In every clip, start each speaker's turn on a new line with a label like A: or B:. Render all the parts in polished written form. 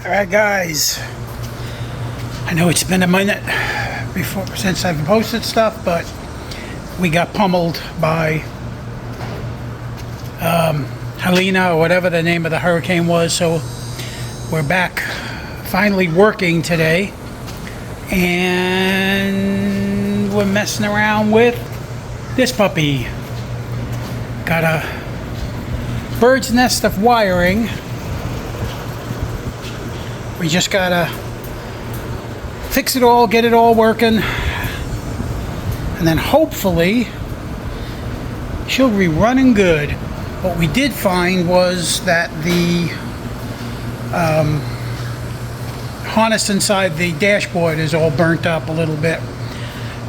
A: Alright guys, I know it's been a minute since I've posted stuff, but we got pummeled by Helena or whatever the name of the hurricane was, so we're back finally working today, and we're messing around with this puppy. Got a bird's nest of wiring. We just gotta fix it all, get it all working, and then hopefully she'll be running good. What we did find was that the harness inside the dashboard is all burnt up a little bit.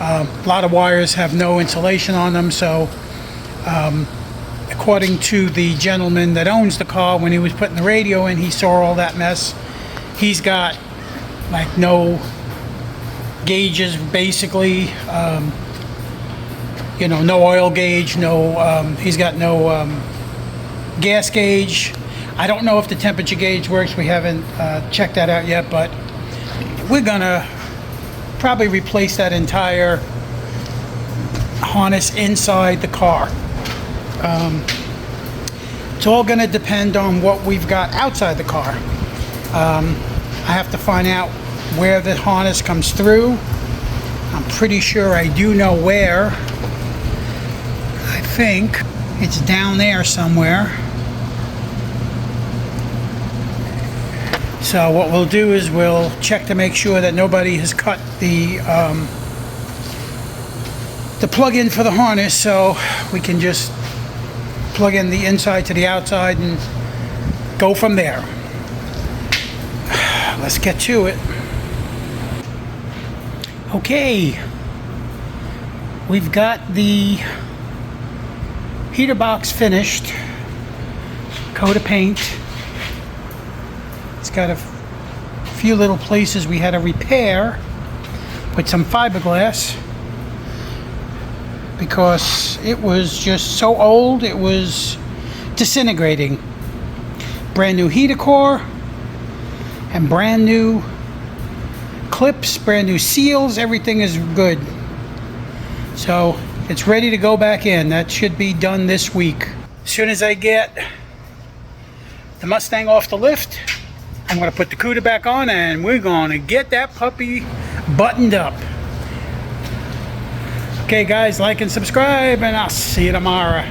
A: A lot of wires have no insulation on them, so according to the gentleman that owns the car, when he was putting the radio in, he saw all that mess. He's got like no gauges, basically, no oil gauge, he's got no gas gauge. I don't know if the temperature gauge works. We haven't checked that out yet, but we're gonna probably replace that entire harness inside the car. It's all gonna depend on what we've got outside the car. I have to find out where the harness comes through. I'm pretty sure I do know where. I think it's down there somewhere. So what we'll do is we'll check to make sure that nobody has cut the plug-in for the harness, so we can just plug in the inside to the outside and go from there. Let's get to it. Okay, we've got the heater box finished, coat of paint. It's got a few little places we had to repair with some fiberglass because it was just so old it was disintegrating. Brand new heater core and brand new clips, brand new seals, everything is good. So it's ready to go back in. That should be done this week. As soon as I get the Mustang off the lift, I'm going to put the CUDA back on and we're going to get that puppy buttoned up. Okay guys, like and subscribe, and I'll see you tomorrow.